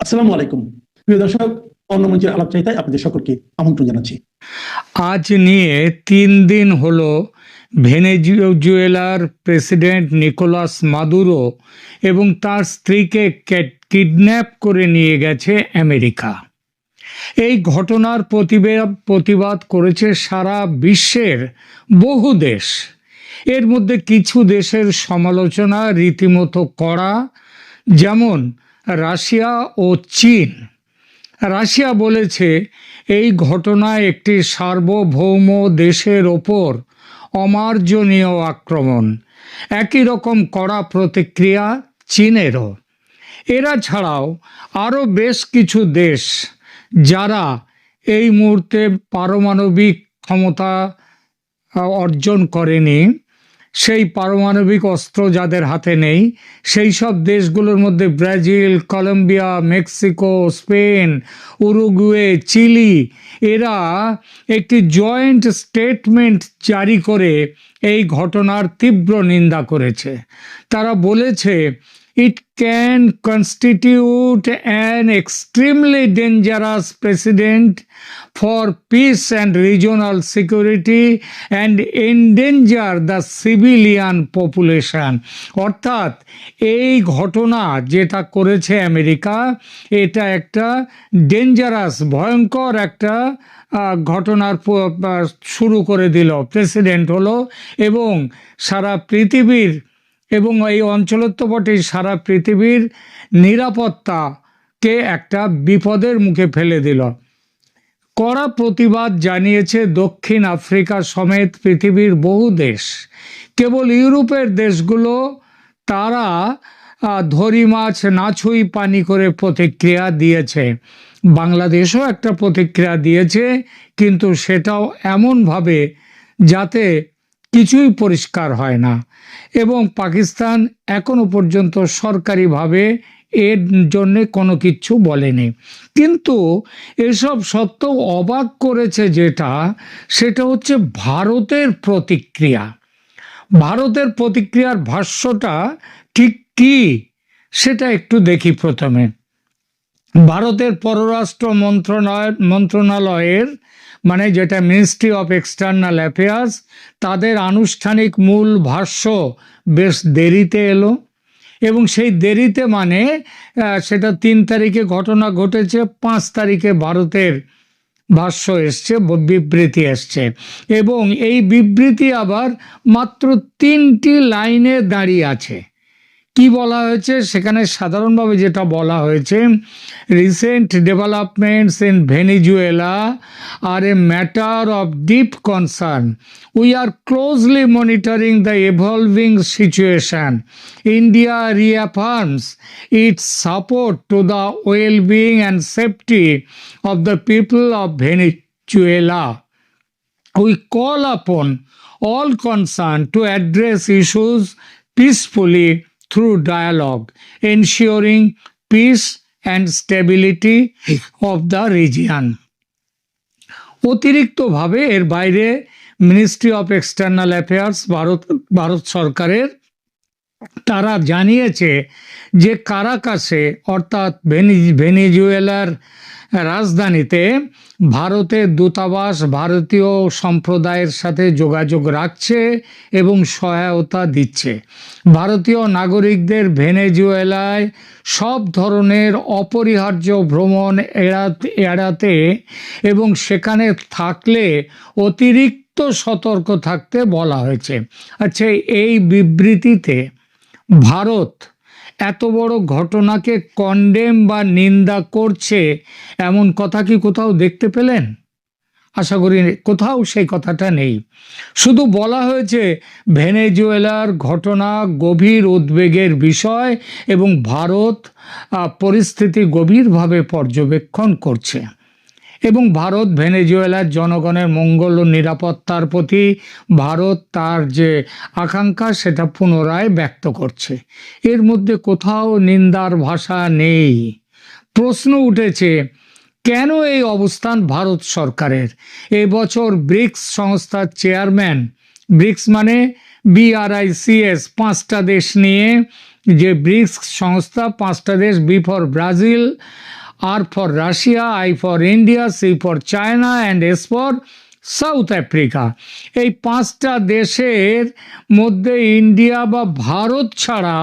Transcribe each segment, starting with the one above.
আসসালামু আলাইকুম। প্রিয় দর্শক, অন্য মঞ্চের আলাপচারিতায় আপনাদের সকলকে আমন্ত্রণ জানাচ্ছি। আজ নিয়ে 3 দিন হলো ভেনেজুয়েলার প্রেসিডেন্ট নিকোলাস মাদুরো এবং তার স্ত্রীকে কিডন্যাপ করে নিয়ে গেছে আমেরিকা। এই ঘটনার প্রতিবাদ করেছে সারা বিশ্বের বহু দেশ। এর মধ্যে কিছু দেশের সমালোচনা রীতিমতো কড়া, যেমন রাশিয়া ও চীন। রাশিয়া বলেছে এই ঘটনা একটি সার্বভৌম দেশের ওপর অমার্জনীয় আক্রমণ। একই রকম কড়া প্রতিক্রিয়া চীনেরও। এরা ছাড়াও আরও বেশ কিছু দেশ যারা এই মুহূর্তে পারমাণবিক ক্ষমতা অর্জন করেনি, সেই পারমাণবিক অস্ত্র যাদের হাতে নেই, সেই সব দেশগুলোর মধ্যে Brazil, Colombia, Mexico, Spain, Uruguay, Chile, এরা একটি জয়েন্ট স্টেটমেন্ট জারি করে এই ঘটনার তীব্র নিন্দা করেছে। তারা বলেছে it can constitute an extremely dangerous precedent for peace and regional security and endanger the civilian population. অর্থাৎ এই ঘটনা যেটা করেছে আমেরিকা, এটা একটা ডেঞ্জারাস, ভয়ঙ্কর একটা ঘটনার শুরু করে দিল, প্রেসিডেন্ট হলো, এবং সারা পৃথিবীর এবং এই অঞ্চলের তো বটেই, সারা পৃথিবীর নিরাপত্তাকে একটা বিপদের মুখে ফেলে দিল। কড়া প্রতিবাদ জানিয়েছে দক্ষিণ আফ্রিকা সমেত পৃথিবীর বহু দেশ। কেবল ইউরোপের দেশগুলো তারা ধরি মাছ না ছুঁই পানি করে প্রতিক্রিয়া দিয়েছে। বাংলাদেশও একটা প্রতিক্রিয়া দিয়েছে, কিন্তু সেটাও এমনভাবে যাতে কিছুই পরিষ্কার হয় না। এবং পাকিস্তান এখনো পর্যন্ত সরকারিভাবে এর জন্যে কোনো কিছু বলেনি। কিন্তু এসব সত্ত্বেও অবাক করেছে সেটা হচ্ছে ভারতের প্রতিক্রিয়া। ভারতের প্রতিক্রিয়ার ভাষ্যটা ঠিক কী সেটা একটু দেখি। প্রথমে ভারতের পররাষ্ট্র মন্ত্রণালয়ের মানে যেটা মিনিস্ট্রি অফ এক্সটার্নাল অ্যাফেয়ার্স, তাদের আনুষ্ঠানিক মূল ভাষ্য বেশ দেরিতে এলো। এবং সেই দেরিতে মানে সেটা 3 তারিখে ঘটনা ঘটেছে, 5 তারিখে ভারতের ভাষ্য এসছে, বিবৃতি এসছে। এবং এই বিবৃতি আবার মাত্র 3টি লাইনে দাঁড়িয়ে আছে। কি বলা হয়েছে সেখানে? সাধারণভাবে যেটা বলা হয়েছে, recent developments in Venezuela are a matter of deep concern. We are closely monitoring the evolving situation. India reaffirms its support to the wellbeing and safety of the people of Venezuela. We call upon all concerned to address issues peacefully through dialogue, ensuring peace and stability of the region. অতিরিক্তভাবে এর বাইরে ministry of external affairs Bharat সরকারের তারা জানিয়েছে যে কারাকাসে অর্থাৎ ভেনিজুয়েলার রাজধানীতে ভারতের দূতাবাস ভারতীয় সম্প্রদায়ের সাথে যোগাযোগ রাখছে এবং সহায়তা দিচ্ছে। ভারতীয় নাগরিকদের ভেনেজুয়েলায় সব ধরনের অপরিহার্য ভ্রমণ এড়াতে এবং সেখানে থাকলে অতিরিক্ত সতর্ক থাকতে বলা হয়েছে। আচ্ছা, এই বিবৃতিতে ভারত এত বড় ঘটনাকে কন্ডেম বা নিন্দা করছে এমন কথা কি কোথাও দেখতে পেলেন? আশা করি কোথাও সেই কথাটা নেই। শুধু বলা হয়েছে ভেনেজুয়েলার ঘটনা গভীর উদ্বেগের বিষয় এবং ভারত পরিস্থিতি গভীরভাবে পর্যবেক্ষণ করছে এবং ভারত ভেনেজুয়েলার জনগণের মঙ্গল ও নিরাপত্তার প্রতি ভারত তার যে আকাঙ্ক্ষা সেটা পুনরায় ব্যক্ত করছে। এর মধ্যে কোথাও নিন্দার ভাষা নেই। প্রশ্ন উঠেছে, কেন এই অবস্থান ভারত সরকারের? এবছর ব্রিক্স সংস্থার চেয়ারম্যান, ব্রিক্স মানে BRICS, 5টা দেশ নিয়ে যে ব্রিক্স সংস্থা, 5টা দেশ, B for Brazil, R for Russia, I for India, C for China and S for South Africa. এই 5টা দেশের মধ্যে ইন্ডিয়া বা ভারত ছাড়া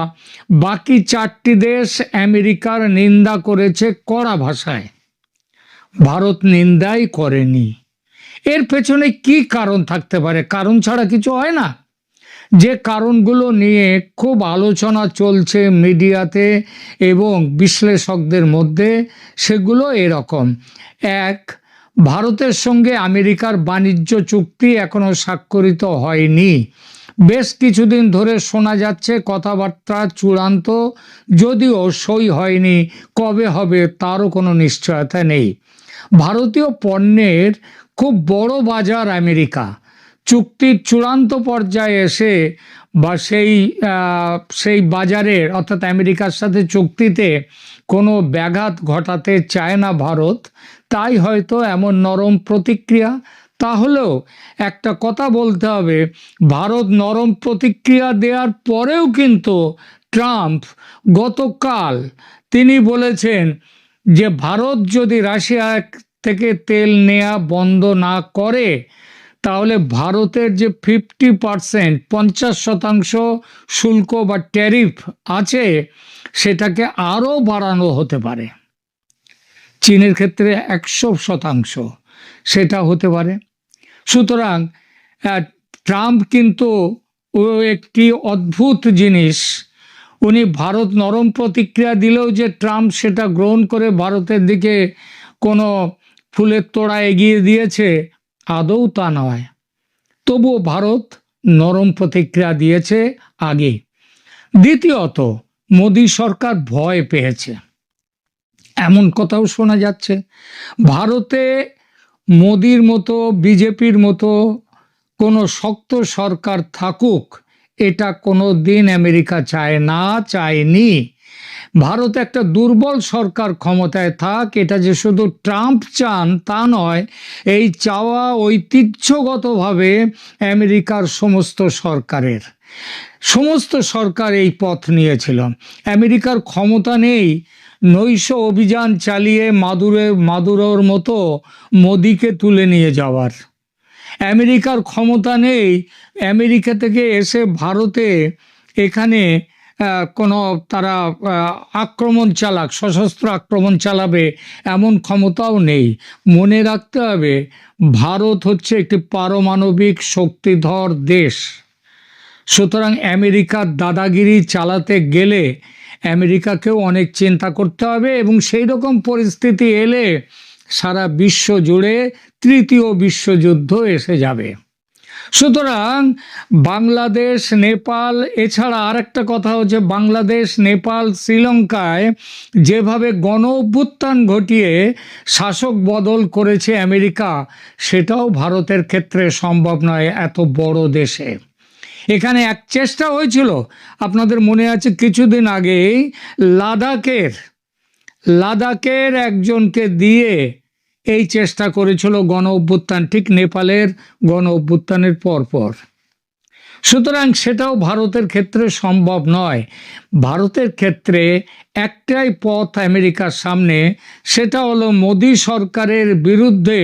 বাকি 4টি দেশ আমেরিকার নিন্দা করেছে কড়া ভাষায়। ভারত নিন্দাই করেনি। এর পেছনে কি কারণ থাকতে পারে? কারণ ছাড়া কিছু হয় না। যে কারণগুলো নিয়ে খুব আলোচনা চলছে মিডিয়াতে এবং বিশ্লেষকদের মধ্যে, সেগুলো এরকম: 1, ভারতের সঙ্গে আমেরিকার বাণিজ্য চুক্তি এখনো স্বাক্ষরিত হয়নি। বেশ কিছুদিন ধরে শোনা যাচ্ছে কথাবার্তা চূড়ান্ত, যদিও সই হয়নি। কবে হবে তারও কোনো নিশ্চয়তা নেই। ভারতীয় পণ্যের খুব বড় বাজার আমেরিকা। চুক্তির চূড়ান্ত পর্যায়ে এসে বা সেই বাজারের অর্থাৎ আমেরিকার সাথে চুক্তিতে কোনো ব্যাঘাত ঘটাতে চায় না ভারত, তাই হয়তো এমন নরম প্রতিক্রিয়া। তাহলেও একটা কথা বলতে হবে, ভারত নরম প্রতিক্রিয়া দেওয়ার পরেও কিন্তু ট্রাম্প গতকাল তিনি বলেছেন যে ভারত যদি রাশিয়া থেকে তেল নেওয়া বন্ধ না করে তাহলে ভারতের যে 50%, 50% শুল্ক বা ট্যারিফ আছে সেটাকে আরও বাড়ানো হতে পারে। চীনের ক্ষেত্রে 100% সেটা হতে পারে। সুতরাং ট্রাম্প কিন্তু একটি অদ্ভুত জিনিস, উনি ভারত নরম প্রতিক্রিয়া দিলেও যে ট্রাম্প সেটা গ্রহণ করে ভারতের দিকে কোনো ফুলের তোড়া এগিয়ে দিয়েছে, আদৌ তা নয়। তবুও ভারত নরম প্রতিক্রিয়া দিয়েছে আগে। দ্বিতীয়ত, মোদী সরকার ভয় পেয়েছে, এমন কথাও শোনা যাচ্ছে। ভারতে মোদির মতো, বিজেপির মতো কোনো শক্ত সরকার থাকুক, এটা কোনো দিন আমেরিকা চায় না, চায়নি। ভারত একটা দুর্বল সরকার ক্ষমতায় থাক, এটা যে শুধু ট্রাম্প চান তা নয়। এই চাওয়া ঐতিহ্যগতভাবে আমেরিকার সমস্ত সরকার এই পথ নিয়েছিল। আমেরিকার ক্ষমতা নেই নৈশ অভিযান চালিয়ে মাদুরোর মতো মোদিকে তুলে নিয়ে যাওয়ার। আমেরিকার ক্ষমতা নেই আমেরিকা থেকে এসে ভারতে এখানে কোনো তারা সশস্ত্র আক্রমণ চালাবে, এমন ক্ষমতাও নেই। মনে রাখতে হবে, ভারত হচ্ছে একটি পারমাণবিক শক্তিধর দেশ। সুতরাং আমেরিকার দাদাগিরি চালাতে গেলে আমেরিকাকেও অনেক চিন্তা করতে হবে, এবং সেই রকম পরিস্থিতি এলে সারা বিশ্ব জুড়ে 3য় বিশ্বযুদ্ধ এসে যাবে। সুতরাং বাংলাদেশ, নেপাল, এছাড়া আরেকটা কথা হচ্ছে বাংলাদেশ, নেপাল, শ্রীলঙ্কায় যেভাবে গণ অভ্যুত্থান ঘটিয়ে শাসক বদল করেছে আমেরিকা, সেটাও ভারতের ক্ষেত্রে সম্ভব নয় এত বড় দেশে। এখানে এক চেষ্টা হয়েছিল, আপনাদের মনে আছে কিছুদিন আগেই লাদাখের একজনকে দিয়ে এই চেষ্টা করেছিল গণ অভ্যুত্থান, ঠিক নেপালের গণ অভ্যুত্থানের পরপর। সুতরাং সেটাও ভারতের ক্ষেত্রে সম্ভব নয়। ভারতের ক্ষেত্রে একটাই পথ আমেরিকার সামনে, সেটা হলো মোদী সরকারের বিরুদ্ধে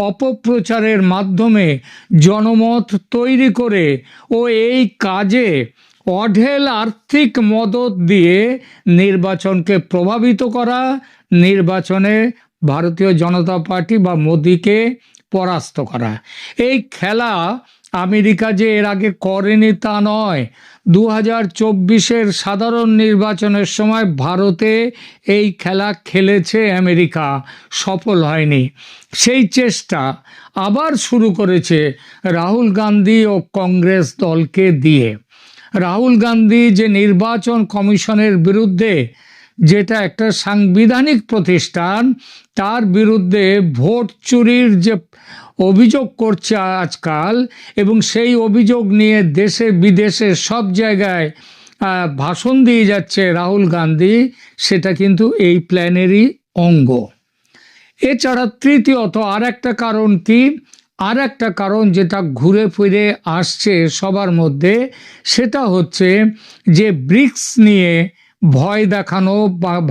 অপপ্রচারের মাধ্যমে জনমত তৈরি করে ও এই কাজে অঢেল আর্থিক মদত দিয়ে নির্বাচনকে প্রভাবিত করা, নির্বাচনে ভারতীয় জনতা পার্টি বা মোদিকে পরাস্ত করা। এই খেলা আমেরিকা যে এর আগে করেনি তা নয়। 2024-এর সাধারণ নির্বাচনের সময় ভারতে এই খেলা খেলেছে আমেরিকা, সফল হয়নি। সেই চেষ্টা আবার শুরু করেছে রাহুল গান্ধী ও কংগ্রেস দলকে দিয়ে। রাহুল গান্ধী যে নির্বাচন কমিশনের বিরুদ্ধে, যেটা একটা সাংবিধানিক প্রতিষ্ঠান, তার বিরুদ্ধে ভোট চুরির যে অভিযোগ করছে আজকাল, এবং সেই অভিযোগ নিয়ে দেশে বিদেশে সব জায়গায় ভাষণ দিয়ে যাচ্ছে রাহুল গান্ধী, সেটা কিন্তু এই প্ল্যানেরই অঙ্গ। এছাড়া তৃতীয়ত আর একটা কারণ কি, আর একটা কারণ যেটা ঘুরে ফিরে আসছে সবার মধ্যে, সেটা হচ্ছে যে ব্রিক্স নিয়ে ভয় দেখানো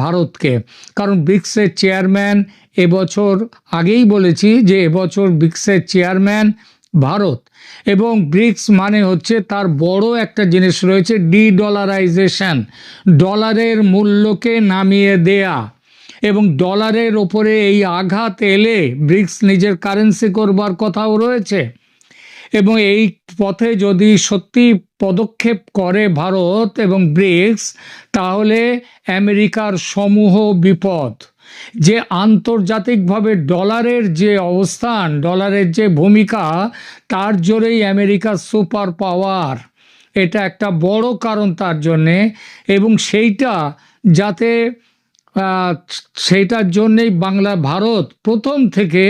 ভারতকে। কারণ ব্রিক্সের চেয়ারম্যান এবছর, আগেই বলেছি যে এবছর ব্রিক্সের চেয়ারম্যান ভারত, এবং ব্রিক্স মানে হচ্ছে তার বড় একটা জিনিস রয়েছে ডলারাইজেশন, ডলারের মূল্যকে নামিয়ে দেয়া। এবং ডলারের ওপরে এই আঘাত এলে ব্রিক্স নিজের কারেন্সি করবার কথাও রয়েছে। এবং এই পথে যদি সত্যি পদক্ষেপ করে ভারত এবং ব্রিক্স, তাহলে আমেরিকার সমূহ বিপদ। যে আন্তর্জাতিকভাবে ডলারের যে অবস্থান, ডলারের যে ভূমিকা, তার জোরেই আমেরিকার সুপার পাওয়ার, এটা একটা বড় কারণ তার জন্যে। এবং সেইটার জন্যেই ভারত প্রথম থেকে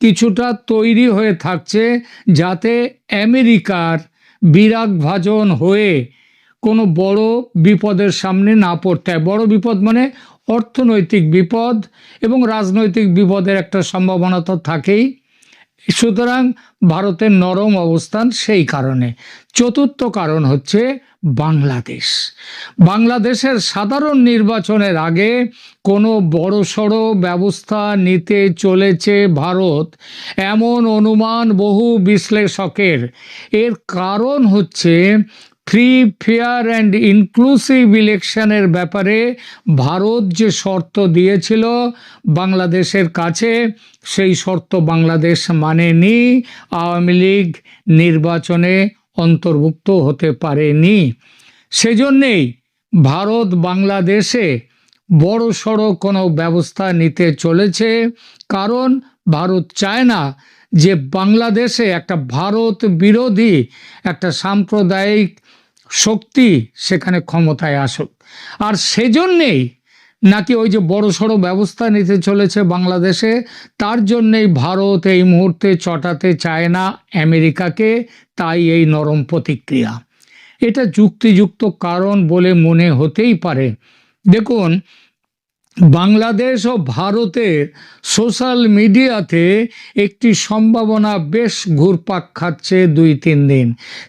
কিছুটা তৈরি হয়ে থাকছে, যাতে আমেরিকার বিরাগ ভাজন হয়ে কোনো বড় বিপদের সামনে না পড়তে হয়। বড় বিপদ মানে অর্থনৈতিক বিপদ এবং রাজনৈতিক বিপদের একটা সম্ভাবনা তো থাকেই। সুতরাং ভারতের নরম অবস্থান সেই কারণে। চতুর্থ কারণ হচ্ছে বাংলাদেশ। বাংলাদেশের সাধারণ নির্বাচনের আগে কোনো বড়সড় ব্যবস্থা নিতে চলেছে ভারত, এমন অনুমান বহু বিশ্লেষকের। এর কারণ হচ্ছে ফ্রি, ফেয়ার অ্যান্ড ইনক্লুসিভ ইলেকশনের ব্যাপারে ভারত যে শর্ত দিয়েছিল বাংলাদেশের কাছে, সেই শর্ত বাংলাদেশ মানেনি। আওয়ামী লীগ নির্বাচনে অন্তর্ভুক্ত হতে পারেনি। সেজন্যেই ভারত বাংলাদেশে বড়সড় কোনো ব্যবস্থা নিতে চলেছে। কারণ ভারত চায় না যে বাংলাদেশে একটা ভারত বিরোধী একটা সাম্প্রদায়িক শক্তি সেখানে ক্ষমতায় আসুক। আর সেজন্যেই নাকি ওই যে বড়সড় ব্যবস্থা নিতে চলেছে বাংলাদেশে, তার জন্যেই ভারত এই মুহূর্তে চটাতে চায় না আমেরিকাকে, তাই এই নরম প্রতিক্রিয়া। এটা যুক্তিযুক্ত কারণ বলে মনে হতেই পারে। দেখুন, বাংলাদেশ ও ভারতের সোশ্যাল মিডিয়াতে একটি সম্ভাবনা বেশ ঘুরপাক খাচ্ছে 2-3 দিন।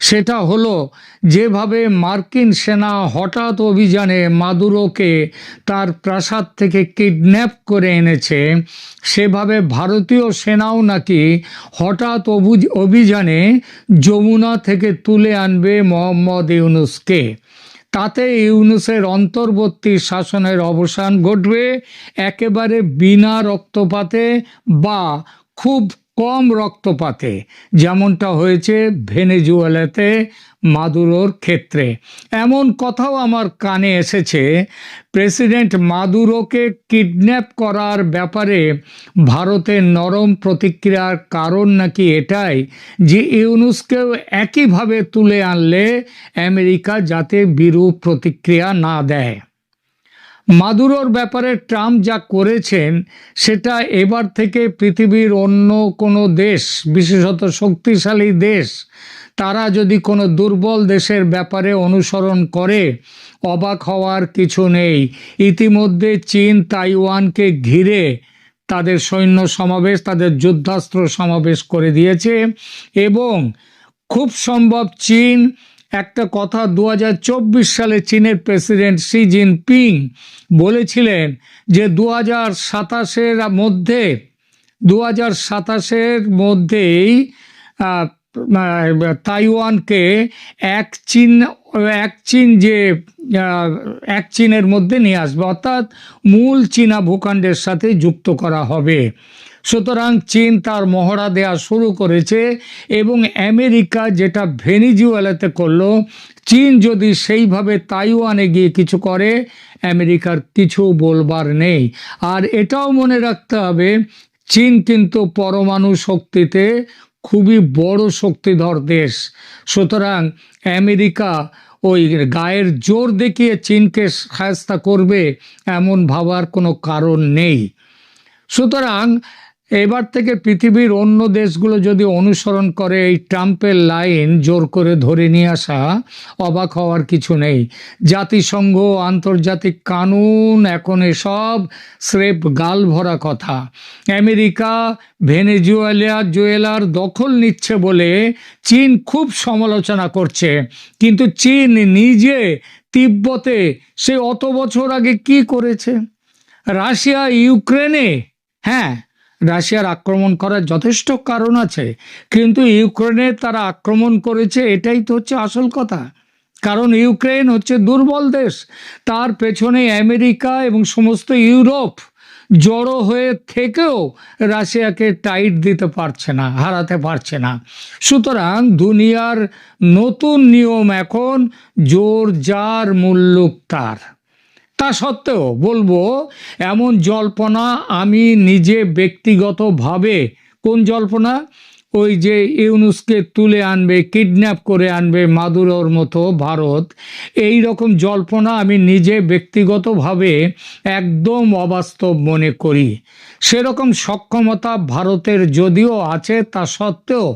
সেটা হলো, যেভাবে মার্কিন সেনা হঠাৎ অভিযানে মাদুরোকে তার প্রাসাদ থেকে কিডন্যাপ করে এনেছে, সেভাবে ভারতীয় সেনাও নাকি হঠাৎ অভিযানে যমুনা থেকে তুলে আনবে মোহাম্মদ ইউনূসকে। তাতে ইউনূসের অন্তর্বর্তী শাসনের অবসান ঘটবে একেবারে বিনা রক্তপাতে বা খুব কম রক্তপাতে, যেমনটা হয়েছে ভেনেজুয়েলাতে মাদুরোর ক্ষেত্রে। এমন কথাও আমার কানে এসেছে, প্রেসিডেন্ট মাদুরোকে কিডন্যাপ করার ব্যাপারে ভারতের নরম প্রতিক্রিয়ার কারণ নাকি এটাই যে ইউনূসকেও একইভাবে তুলে আনলে আমেরিকা যাতে বিরূপ প্রতিক্রিয়া না দেয়। মাদুরোর ব্যাপারে ট্রাম্প যা করেছেন, সেটা এবার থেকে পৃথিবীর অন্য কোনো দেশ, বিশেষত শক্তিশালী দেশ, তারা যদি কোনো দুর্বল দেশের ব্যাপারে অনুসরণ করে, অবাক হওয়ার কিছু নেই। ইতিমধ্যে চীন তাইওয়ানকে ঘিরে তাদের সৈন্য সমাবেশ, তাদের যুদ্ধাস্ত্র সমাবেশ করে দিয়েছে। এবং খুব সম্ভব চীন, একটা কথা 2024 সালে চীনের প্রেসিডেন্ট শি জিনপিং বলেছিলেন যে 2027-এর মধ্যেই তাইওয়ানকে এক চীনের মধ্যে নিয়ে আসবে, অর্থাৎ মূল চীনা ভূখণ্ডের সাথে যুক্ত করা হবে। সুতরাং চীন তার মহড়া দেওয়া শুরু করেছে। এবং আমেরিকা যেটা ভেনেজুয়েলাতে করলো, চীন যদি সেইভাবে তাইওয়ানে গিয়ে কিছু করে, আমেরিকার কিছু বলবার নেই। আর এটাও মনে রাখতে হবে, চীন কিন্তু পরমাণু শক্তিতে খুবই বড় শক্তিধর দেশ। সুতরাং আমেরিকা ওই গায়ের জোর দেখিয়ে চীনকে শায়েস্তা করবে এমন ভাবার কোনো কারণ নেই। সুতরাং এবার থেকে পৃথিবীর অন্য দেশগুলো যদি অনুসরণ করে এই ট্রাম্পের লাইন, জোর করে ধরে নিয়ে আসা, অবাক হওয়ার কিছু নেই। জাতিসংঘ, আন্তর্জাতিক কানুন, এখন এসব স্রেফ গাল ভরা কথা। আমেরিকা ভেনেজুয়েলার দখল নিচ্ছে বলে চীন খুব সমালোচনা করছে, কিন্তু চীন নিজে তিব্বতে সে অত বছর আগে কি করেছে? রাশিয়া ইউক্রেনে, হ্যাঁ, রাশিয়ার আক্রমণ করার যথেষ্ট কারণ আছে, কিন্তু ইউক্রেনে তারা আক্রমণ করেছে, এটাই তো হচ্ছে আসল কথা। কারণ ইউক্রেন হচ্ছে দুর্বল দেশ, তার পেছনে আমেরিকা এবং সমস্ত ইউরোপ জড়ো হয়ে থেকেও রাশিয়াকে টাইট দিতে পারছে না, হারাতে পারছে না। সুতরাং দুনিয়ার নতুন নিয়ম এখন, জোর যার মুল্লুক তার। তা সত্ত্বেও বলবো, এমন জল্পনা আমি নিজে ব্যক্তিগতভাবে, কোন জল্পনা? ওই যে ইউনুসকে তুলে আনবে, কিডন্যাপ করে আনবে মাদুরোর মতো ভারত, এই রকম জল্পনা আমি নিজে ব্যক্তিগতভাবে একদম অবাস্তব মনে করি। সেরকম সক্ষমতা ভারতের যদিও আছে, তা সত্ত্বেও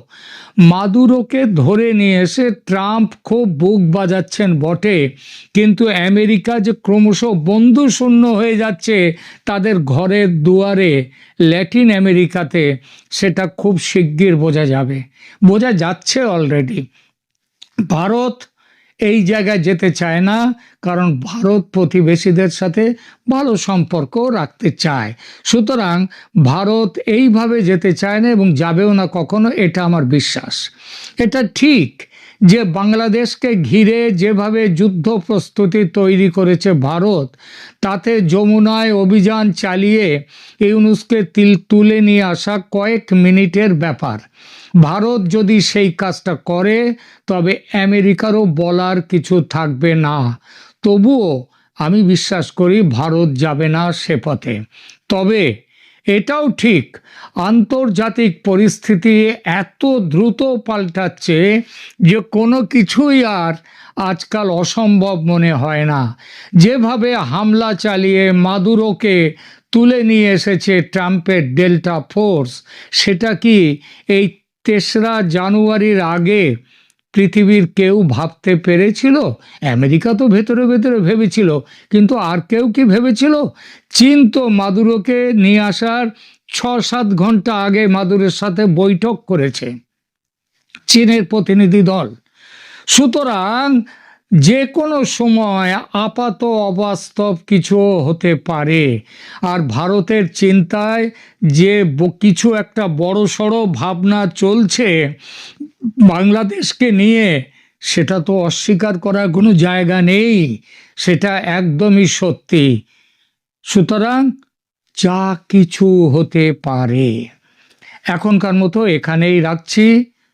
মাদুরোকে ধরে নিয়ে এসে ট্রাম্প খুব বুক বাজাচ্ছেন বটে, কিন্তু আমেরিকা যে ক্রমশ বন্ধু শূন্য হয়ে যাচ্ছে তাদের ঘরের দুয়ারে ল্যাটিন আমেরিকাতে, সেটা খুব শিগগির বোঝা যাবে, বোঝা যাচ্ছে অলরেডি। ভারত এই জায়গায় যেতে চায় না, কারণ ভারত প্রতিবেশীদের সাথে ভালো সম্পর্ক রাখতে চায়। সুতরাং ভারত এইভাবে যেতে চায় না এবং যাবেও না কখনো, এটা আমার বিশ্বাস। এটা ঠিক যে বাংলাদেশকে ঘিরে যেভাবে যুদ্ধ প্রস্তুতি তৈরি করেছে ভারত, তাতে যমুনায় অভিযান চালিয়ে ইউনুসকে তুলে নিয়ে আসা কয়েক মিনিটের ব্যাপার। ভারত যদি সেই কাজটা করে তবে আমেরিকারও বলার কিছু থাকবে না। তবুও আমি বিশ্বাস করি ভারত যাবে না সে পথে। তবে এটাও ঠিক, আন্তর্জাতিক পরিস্থিতি এত দ্রুত পাল্টাচ্ছে যে কোনো কিছুই আর আজকাল অসম্ভব মনে হয় না। যেভাবে হামলা চালিয়ে মাদুরোকে তুলে নিয়ে এসেছে ট্রাম্পের ডেল্টা ফোর্স, সেটা কি এই ৩রা জানুয়ারির আগে পৃথিবীর কেউ ভাবতে পেরেছিল? আমেরিকা তো ভেতরে ভেতরে ভেবেছিল, কিন্তু আর কেউ কি ভেবেছিল? চীন তো মাদুরোকে নিয়ে আসার ৬-৭ ঘন্টা আগে মাদুরোর সাথে বৈঠক করেছে চীনের প্রতিনিধি দল। সুতরাং যে কোনো সময় আপাত অবাস্তব কিছু হতে পারে। আর ভারতের চিন্তায় যে কিছু একটা বড়সড় ভাবনা চলছে বাংলাদেশকে নিয়ে, সেটা তো অস্বীকার করার কোনো জায়গা নেই, সেটা একদমই সত্যি। সুতরাং যা কিছু হতে পারে। এখনকার মতো এখানেই রাখছি।